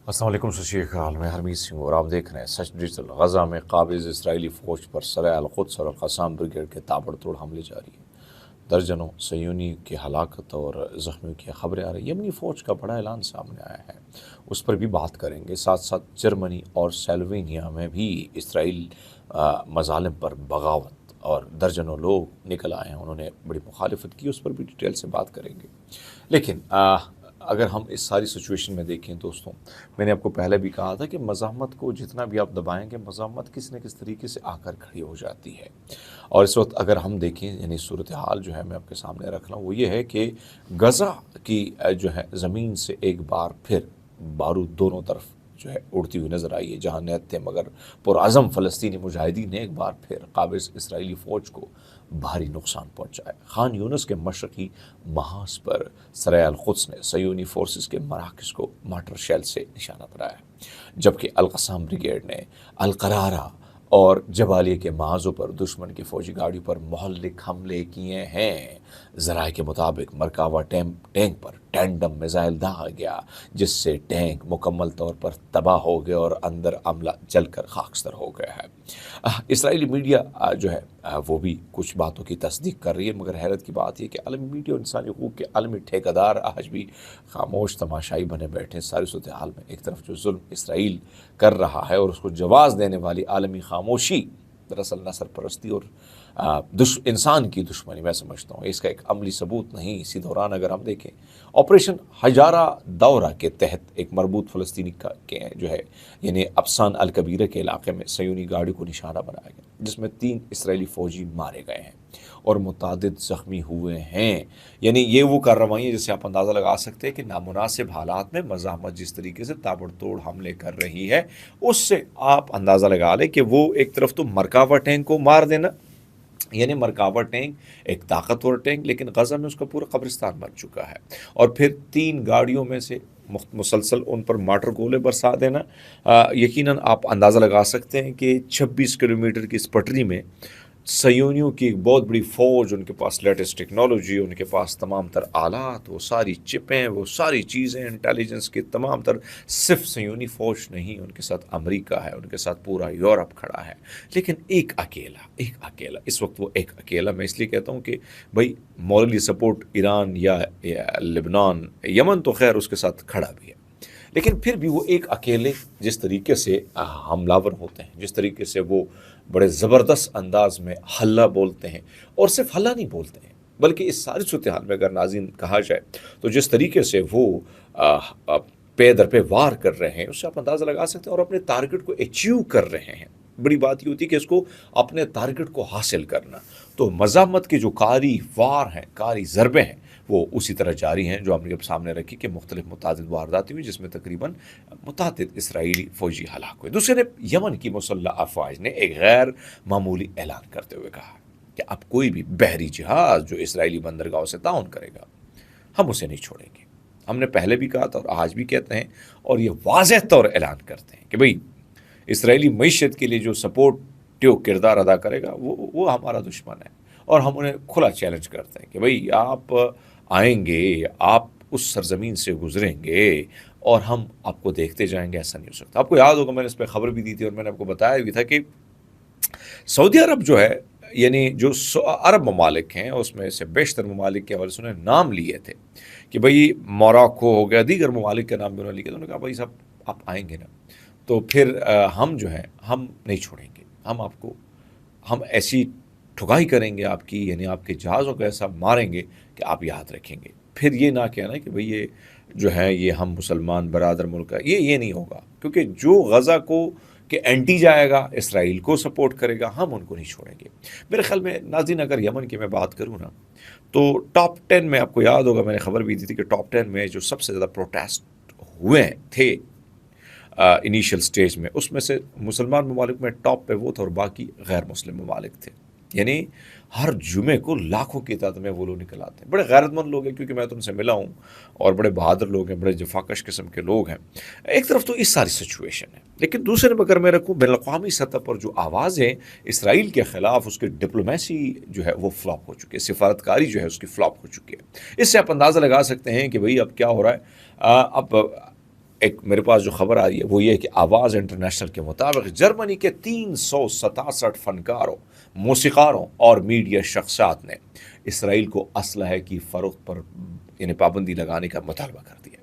السلام علیکم شیخ عالم حرمیت سنگھ اور آپ دیکھ رہے ہیں سچ ڈیجیٹل۔ غزہ میں قابض اسرائیلی فوج پر سرائے القدس اور القصام بریگیڈ کے تابڑ توڑ حملے جاری ہیں۔ درجنوں صہیونی کی ہلاکت اور زخمیوں کی خبریں آ رہی ہیں۔ یمنی فوج کا بڑا اعلان سامنے آیا ہے، اس پر بھی بات کریں گے۔ ساتھ ساتھ جرمنی اور سلوینیا میں بھی اسرائیل مظالم پر بغاوت اور درجنوں لوگ نکل آئے ہیں، انہوں نے بڑی مخالفت کی، اس پر بھی ڈیٹیل سے بات کریں گے۔ لیکن اگر ہم اس ساری سچویشن میں دیکھیں دوستوں، میں نے آپ کو پہلے بھی کہا تھا کہ مزاحمت کو جتنا بھی آپ دبائیں گے، مزاحمت کس نہ کس طریقے سے آ کر کھڑی ہو جاتی ہے۔ اور اس وقت اگر ہم دیکھیں، یعنی صورتحال جو ہے میں آپ کے سامنے رکھ رہا ہوں، وہ یہ ہے کہ غزہ کی جو ہے زمین سے ایک بار پھر بارود دونوں طرف جو ہے اڑتی ہوئی نظر آئی ہے۔ جہاں نیت تھے مگر پرعزم فلسطینی مجاہدین نے ایک بار پھر قابض اسرائیلی فوج کو بھاری نقصان پہنچایا۔ خان یونس کے مشرقی محاذ پر سرائے القدس نے صہیونی فورسز کے مراکز کو مارٹر شیل سے نشانہ بنایا، جبکہ القصام بریگیڈ نے القرارہ اور جبالیہ کے محاذوں پر دشمن کی فوجی گاڑیوں پر مہلک حملے کیے ہیں۔ ذرائع کے مطابق مرکاوا ٹینک پر ٹینڈم میزائل داغا گیا، جس سے ٹینک مکمل طور پر تباہ ہو گیا اور اندر عملہ جل کر خاکستر ہو گیا ہے۔ اسرائیلی میڈیا جو ہے وہ بھی کچھ باتوں کی تصدیق کر رہی ہے، مگر حیرت کی بات یہ کہ عالمی میڈیا اور انسانی حقوق کے عالمی ٹھیکیدار آج بھی خاموش تماشائی بنے بیٹھے ہیں ساری صورتحال میں۔ ایک طرف جو ظلم اسرائیل کر رہا ہے اور اس کو جواز دینے والی عالمی خاموشی دراصل نسل پرستی اور انسان کی دشمنی میں سمجھتا ہوں، اس کا ایک عملی ثبوت نہیں۔ اسی دوران اگر ہم دیکھیں، آپریشن حجارہ دورہ کے تحت ایک مربوط فلسطینی کے جو ہے یعنی ابسان الکبیرہ کے علاقے میں صہیونی گاڑی کو نشانہ بنایا گیا، جس میں 3 اسرائیلی فوجی مارے گئے ہیں اور متعدد زخمی ہوئے ہیں۔ یعنی یہ وہ کارروائیاں ہیں جس سے آپ اندازہ لگا سکتے ہیں کہ نامناسب حالات میں مزاحمت جس طریقے سے تابڑ توڑ حملے کر رہی ہے، اس سے آپ اندازہ لگا لیں کہ وہ ایک طرف تو مرکاوا ٹینک کو مار دینا، یعنی مرکاوا ٹینک ایک طاقتور ٹینک، لیکن غزہ میں اس کا پورا قبرستان بن چکا ہے، اور پھر 3 گاڑیوں میں سے مسلسل ان پر مارٹر گولے برسا دینا۔ یقیناً آپ اندازہ لگا سکتے ہیں کہ 26 کلومیٹر کی اس پٹری میں صہیونیوں کی ایک بہت بڑی فوج، ان کے پاس لیٹسٹ ٹیکنالوجی، ان کے پاس تمام تر آلات، وہ ساری چپیں، وہ ساری چیزیں، انٹیلیجنس کی تمام تر، صرف صہیونی فوج نہیں، ان کے ساتھ امریکہ ہے، ان کے ساتھ پورا یورپ کھڑا ہے، لیکن ایک اکیلا اس وقت، وہ ایک اکیلا میں اس لیے کہتا ہوں کہ بھائی مورلی سپورٹ ایران یا لبنان، یمن تو خیر اس کے ساتھ کھڑا بھی ہے، لیکن پھر بھی وہ ایک اکیلے جس طریقے سے حملہ ہوتے ہیں، جس طریقے سے وہ بڑے زبردست انداز میں حلہ بولتے ہیں، اور صرف حلہ نہیں بولتے ہیں بلکہ اس ساری صورتحال میں اگر ناظرین کہا جائے تو جس طریقے سے وہ پے در پہ وار کر رہے ہیں، اس سے آپ اندازہ لگا سکتے ہیں، اور اپنے ٹارگٹ کو اچیو کر رہے ہیں۔ بڑی بات یہ ہوتی ہے کہ اس کو اپنے ٹارگٹ کو حاصل کرنا، تو مزاحمت کے جو کاری وار ہیں، کاری ضربیں ہیں، وہ اسی طرح جاری ہیں جو ہم نے سامنے رکھی کہ مختلف متعدد وارداتیں ہوئی، جس میں تقریباً متعدد اسرائیلی فوجی ہلاک ہوئے۔ دوسرے نے یمن کی مسلح افواج نے ایک غیر معمولی اعلان کرتے ہوئے کہا کہ اب کوئی بھی بحری جہاز جو اسرائیلی بندرگاہوں سے تعاون کرے گا، ہم اسے نہیں چھوڑیں گے۔ ہم نے پہلے بھی کہا تھا اور آج بھی کہتے ہیں، اور یہ واضح طور اعلان کرتے ہیں کہ بھئی اسرائیلی معیشت کے لیے جو سپورٹیو کردار ادا کرے گا وہ ہمارا دشمن ہے، اور ہم انہیں کھلا چیلنج کرتے ہیں کہ بھئی آپ آئیں گے، آپ اس سرزمین سے گزریں گے اور ہم آپ کو دیکھتے جائیں گے، ایسا نہیں ہو سکتا۔ آپ کو یاد ہوگا میں نے اس پہ خبر بھی دی تھی اور میں نے آپ کو بتایا بھی تھا کہ سعودی عرب جو ہے، یعنی جو عرب ممالک ہیں اس میں سے بیشتر ممالک کے حوالے سے انہوں نے نام لیے تھے کہ بھئی موراکو ہو گیا، دیگر ممالک کے نام بھی انہوں نے لیے تھے، انہوں نے کہا بھئی صاحب آپ آئیں گے نا تو پھر ہم جو ہیں ہم نہیں چھوڑیں گے، ہم ایسی ٹھگائی کریں گے آپ کی، یعنی آپ کے جہازوں کو ایسا ماریں گے کہ آپ یاد رکھیں گے۔ پھر یہ نہ کہنا کہ بھئی یہ جو ہے یہ ہم مسلمان برادر ملک ہے، یہ نہیں ہوگا، کیونکہ جو غزہ کو کہ اینٹی جائے گا، اسرائیل کو سپورٹ کرے گا، ہم ان کو نہیں چھوڑیں گے۔ میرے خیال میں ناظرین اگر یمن کی میں بات کروں نا تو ٹاپ 10 میں آپ کو یاد ہوگا میں نے خبر بھی دی تھی کہ ٹاپ 10 میں جو سب سے زیادہ پروٹیسٹ ہوئے تھے انیشل سٹیج میں، اس میں سے مسلمان ممالک میں ٹاپ پہ وہ تھا اور باقی غیر مسلم ممالک تھے۔ یعنی ہر جمعے کو لاکھوں کی تعداد میں وہ لوگ نکل آتے ہیں، بڑے غیرت مند لوگ ہیں، کیونکہ میں تو ان سے ملا ہوں، اور بڑے بہادر لوگ ہیں، بڑے جفاکش قسم کے لوگ ہیں۔ ایک طرف تو اس ساری سچویشن ہے، لیکن دوسرے میں اگر میں رکھوں بین الاقوامی سطح پر جو آوازیں اسرائیل کے خلاف، اس کی ڈپلومیسی جو ہے وہ فلاپ ہو چکی ہے، سفارتکاری جو ہے اس کی فلاپ ہو چکی ہے۔ اس سے آپ اندازہ لگا سکتے ہیں کہ بھئی اب کیا ہو رہا ہے۔ اب ایک میرے پاس جو خبر آ رہی ہے وہ یہ ہے کہ آواز انٹرنیشنل کے مطابق جرمنی کے 367 فنکاروں، موسیقاروں اور میڈیا شخصیات نے اسرائیل کو اسلحہ کی فروخت پر یعنی پابندی لگانے کا مطالبہ کر دیا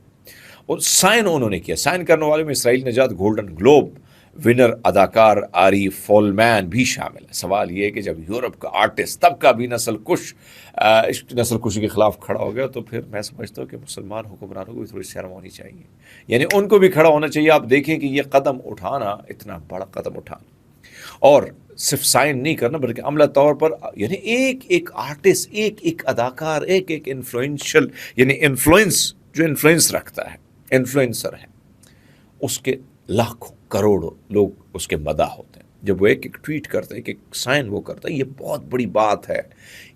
اور سائن انہوں نے کیا۔ سائن کرنے والے میں اسرائیل نژاد گولڈن گلوب ونر اداکار آری فولمین بھی شامل ہے۔ سوال یہ ہے کہ جب یورپ کا آرٹسٹ تب کا بھی نسل کشی کے خلاف کھڑا ہو گیا تو پھر میں سمجھتا ہوں کہ مسلمان حکمرانوں کو بھی تھوڑی شرم ہونی چاہیے، یعنی ان کو بھی کھڑا ہونا چاہیے۔ آپ دیکھیں کہ یہ قدم اٹھانا، اتنا بڑا قدم اٹھانا، اور صرف سائن نہیں کرنا بلکہ عملہ طور پر یعنی ایک ایک آرٹسٹ، ایک ایک اداکار، ایک ایک انفلوئنشل یعنی انفلوئنس رکھتا ہے، انفلوئنسر ہے، اس کے لاکھوں کروڑوں لوگ اس کے مداح ہوتے ہیں۔ جب وہ ایک ایک ٹویٹ کرتا ہے، ایک ایک سائن وہ کرتا ہے، یہ بہت بڑی بات ہے،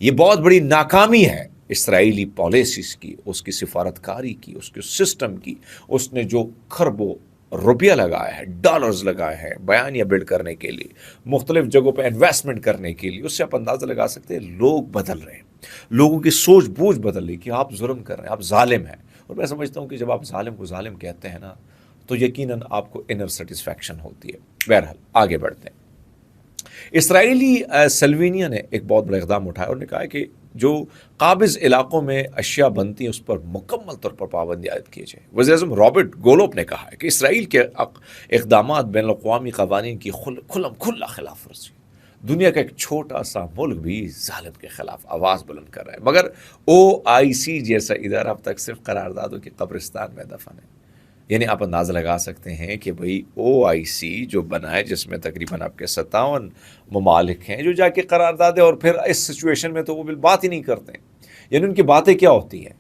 یہ بہت بڑی ناکامی ہے اسرائیلی پالیسیز کی، اس کی سفارتکاری کی، اس کے سسٹم کی۔ اس نے جو خربوں روپیہ لگایا ہے، ڈالرز لگائے ہیں بیانیہ بلڈ کرنے کے لیے، مختلف جگہوں پہ انویسٹمنٹ کرنے کے لیے، اس سے آپ اندازہ لگا سکتے ہیں لوگ بدل رہے ہیں، لوگوں کی سوچ بوجھ بدل رہی کہ آپ ظلم کر رہے ہیں، آپ ظالم ہیں۔ اور میں سمجھتا ہوں کہ جب آپ ظالم کو ظالم کہتے ہیں نا تو یقیناً آپ کو انر سیٹسفیکشن ہوتی ہے۔ بہرحال آگے بڑھتے ہیں۔ اسرائیلی سلوینیا نے ایک بہت بڑا اقدام اٹھایا اور نے کہا کہ جو قابض علاقوں میں اشیاء بنتی ہیں اس پر مکمل طور پر پابندی عائد کی جائے۔ وزیر اعظم رابرٹ گولوب نے کہا ہے کہ اسرائیل کے اقدامات بین الاقوامی قوانین کی کھلم کھلا خلاف ورزی۔ دنیا کا ایک چھوٹا سا ملک بھی ظالم کے خلاف آواز بلند کر رہا ہے، مگر OIC جیسا ادارہ اب تک صرف قراردادوں کی قبرستان میں دفن ہے۔ یعنی آپ اندازہ لگا سکتے ہیں کہ بھئی OIC جو بنا ہے، جس میں تقریباً آپ کے 57 ممالک ہیں جو جا کے قرارداد ہے، اور پھر اس سچویشن میں تو وہ بات ہی نہیں کرتے ہیں۔ یعنی ان کی باتیں کیا ہوتی ہیں؟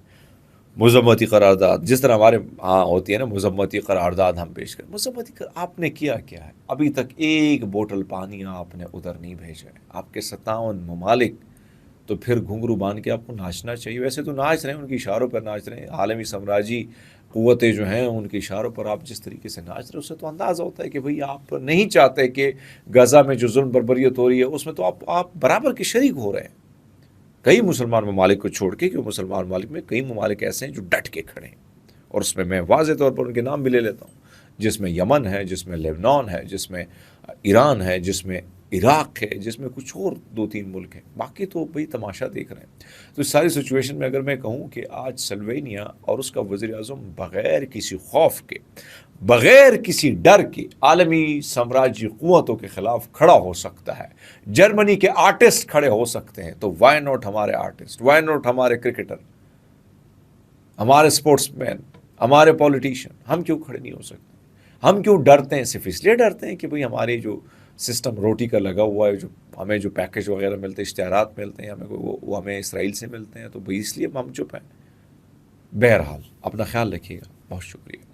مذمتی قرارداد، جس طرح ہمارے ہاں ہوتی ہے نا مذمتی قرارداد ہم پیش کریں۔ آپ نے کیا ہے؟ ابھی تک ایک بوتل پانی آپ نے ادھر نہیں بھیجا ہے۔ آپ کے 57 ممالک تو پھر گھنگرو باندھ کے آپ کو ناچنا چاہیے۔ ویسے تو ناچ رہے ہیں، ان کے اشاروں پر ناچ رہے ہیں، عالمی سامراجی قوتیں جو ہیں ان کے اشاروں پر آپ جس طریقے سے ناچ رہے ہیں اس سے تو اندازہ ہوتا ہے کہ بھئی آپ نہیں چاہتے کہ غزہ میں جو ظلم بربریت ہو رہی ہے اس میں تو آپ برابر کے شریک ہو رہے ہیں۔ کئی مسلمان ممالک کو چھوڑ کے، کہ مسلمان ممالک میں کئی ممالک ایسے ہیں جو ڈٹ کے کھڑے ہیں، اور اس میں واضح طور پر ان کے نام بھی لے لیتا ہوں، جس میں یمن ہے، جس میں لیبنان ہے، جس میں ایران ہے، جس میں عراق ہے، جس میں کچھ اور 2-3 ملک ہیں، باقی تو بھئی تماشا دیکھ رہے ہیں۔ تو اس ساری سچویشن میں اگر میں کہوں کہ آج سلوینیا اور اس کا وزیر اعظم بغیر کسی خوف کے، بغیر کسی ڈر کے عالمی سامراجی قوتوں کے خلاف کھڑا ہو سکتا ہے، جرمنی کے آرٹسٹ کھڑے ہو سکتے ہیں، تو وائی ناٹ ہمارے آرٹسٹ، وائی ناٹ ہمارے کرکٹر، ہمارے سپورٹس مین، ہمارے پولیٹیشین، ہم کیوں کھڑے نہیں ہو سکتے؟ ہم کیوں ڈرتے ہیں؟ صرف اس لیے ڈرتے ہیں کہ بھئی ہماری جو سسٹم روٹی کا لگا ہوا ہے، جو ہمیں جو پیکج وغیرہ ملتے ہیں، اشتہارات ملتے ہیں، وہ ہمیں اسرائیل سے ملتے ہیں، تو بھئی اس لیے ہم چپ ہیں۔ بہرحال اپنا خیال رکھیے گا، بہت شکریہ۔